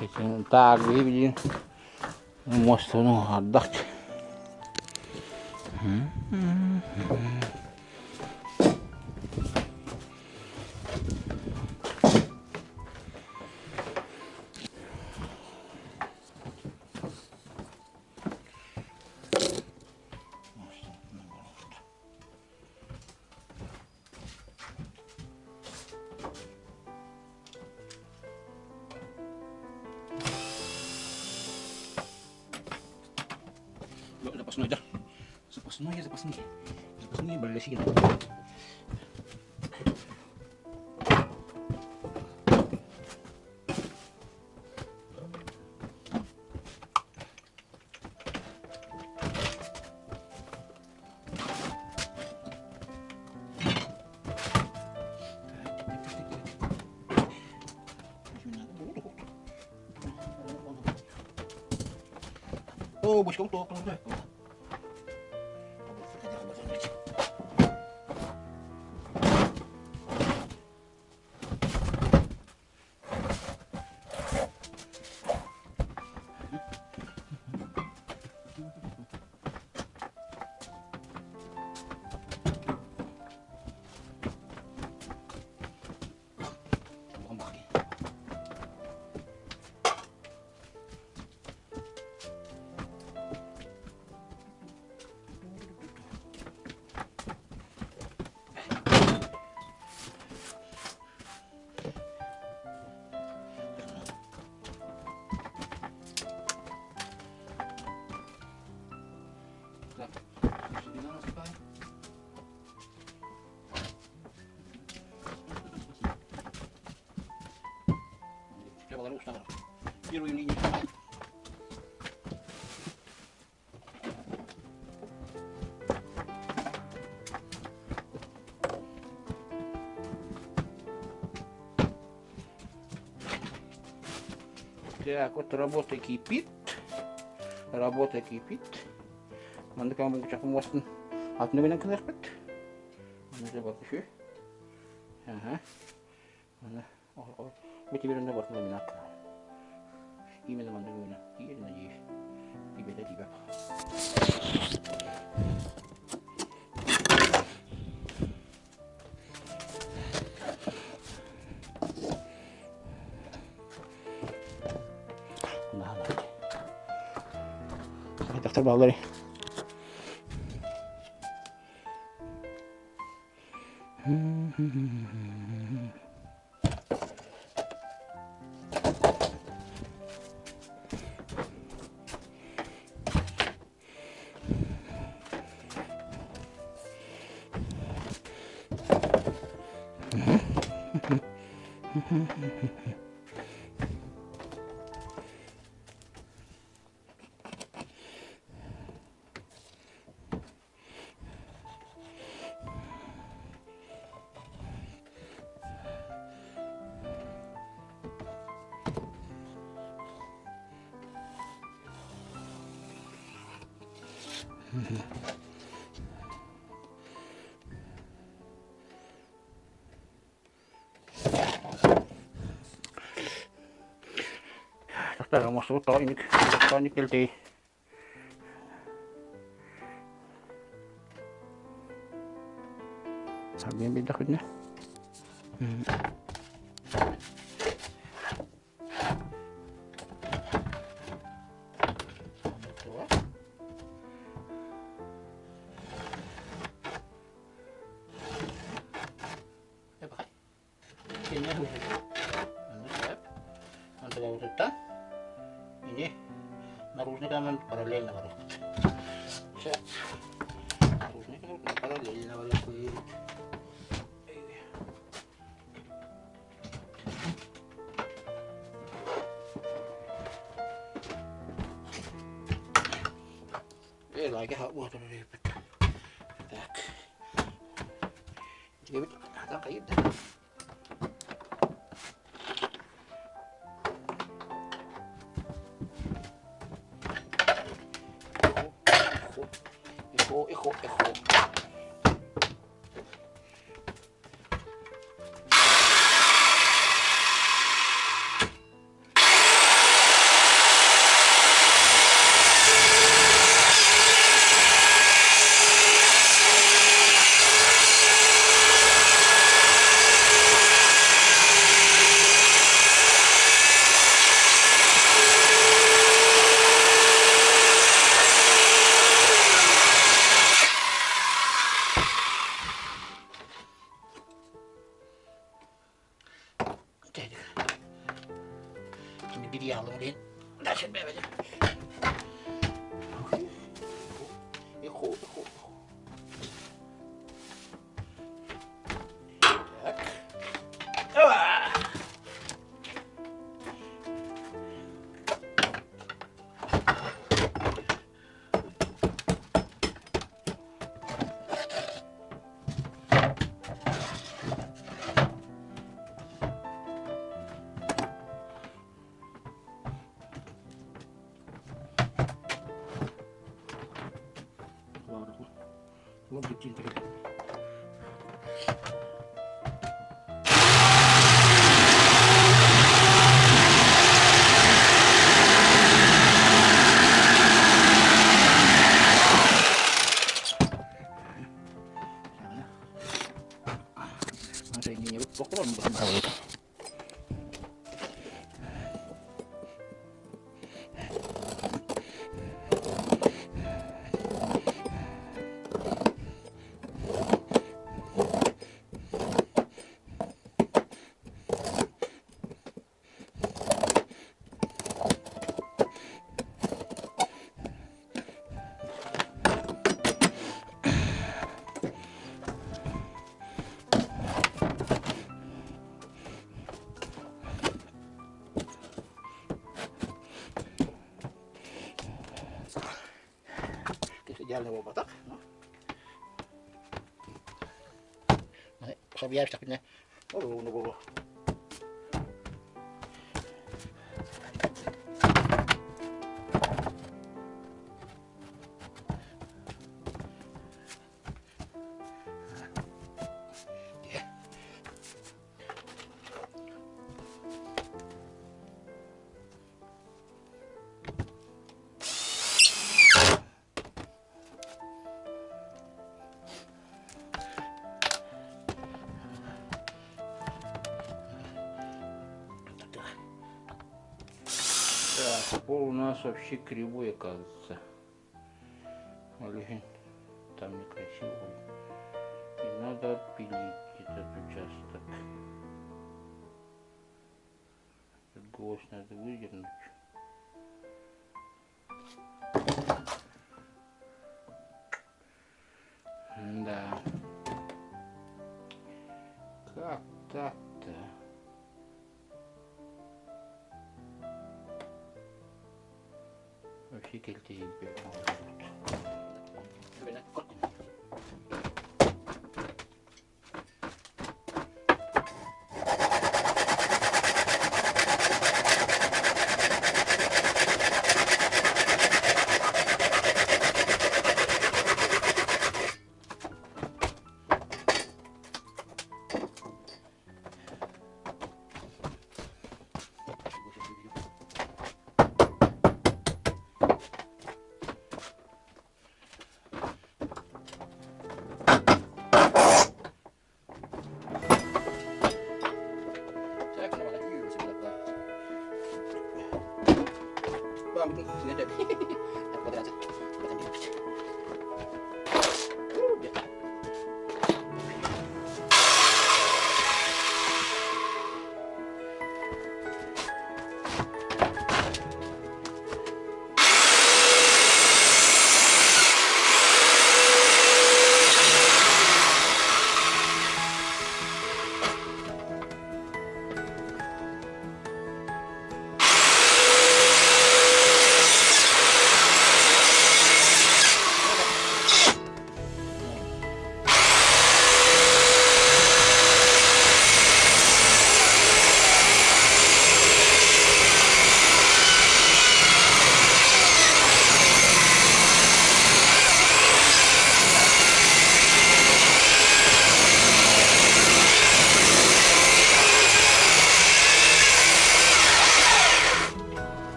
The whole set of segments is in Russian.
Geçen takip edeyim. Mostunu haddak. Запасной, да? Запасные балласины. Ô, bút không tốt không rồi. Первую линию. Так, вот работа кипит. Работа кипит. Надо кому-то чак мостен atını kınırpıt. Bunu bak şu. Aha. Mana bir birine bakma minat. İyi mi zaman da bunu? İyi mi iyi? Bir bede dibe. Nah. Sakit dokter bağları. Dokter masuk tahu ini kilti. Sabi yang beda kan? Ini narusnya kan paralel na harus. Siya. Narusnya kan paralel na wala ko. Lagi hak buat tadi. Tak. Jadi tak kait dah. Echo. Jadi, ini dia halong din. Dasar bebe aja. Iko. Lo bikin tadi. Masa ini nyerut pokoknya bukan tahu itu. Jalan mau batak, no? Nah, sabiar sakitnya. Oh, nunggu. Так, пол у нас вообще кривой, оказывается. Блин, там некрасиво. И надо отпилить этот участок. Этот гвоздь надо выдернуть. Да. Как так-то? Вообще кельтизин перепал. Sini aja. Buat aja. Buat ambil. Biar.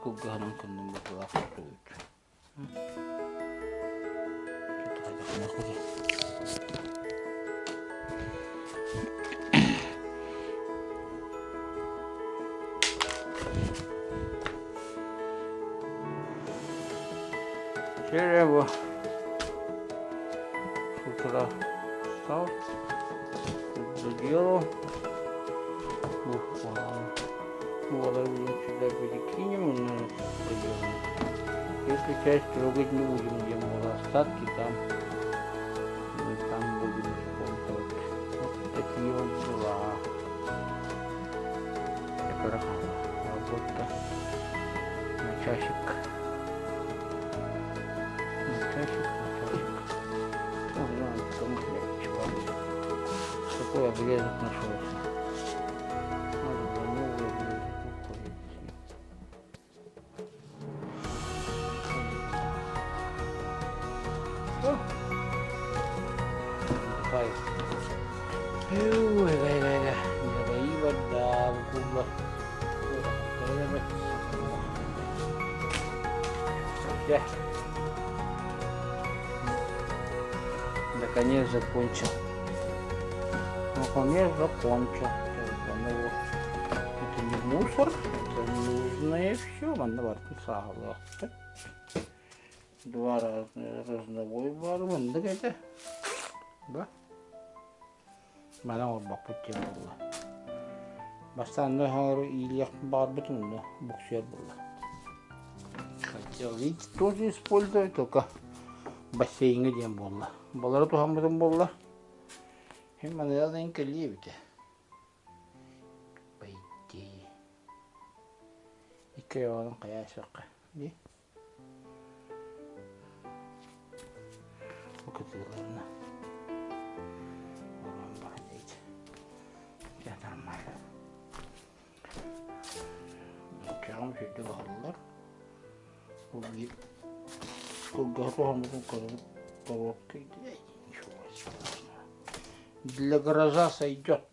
куггаһынан кыннын бутулаах тугут. Дерево с утра встал, заделал. Воду сюда перекинем, он поделаем. Если часть трогать не будем, где мало остатки, там будем использовать. Вот такие вот дела. Работа на часик. Такой обрезок нашелся. Наконец закончил. Наконец закончил. Это не мусор, это нужное все. Два разновой бар. Да? Mana orbaq puttem bulla. Бастанда хары илях бар бутун да, буксер була. Хотел ведь тоже использовать, только бассейн где була. Балары тухам бутун була. Hem манердан келевите. Пойти. Икеон каяшак. Ди. Окатыларна. Чам шеде баллар. Уги. Куггахом корот. Для гаража сойдет.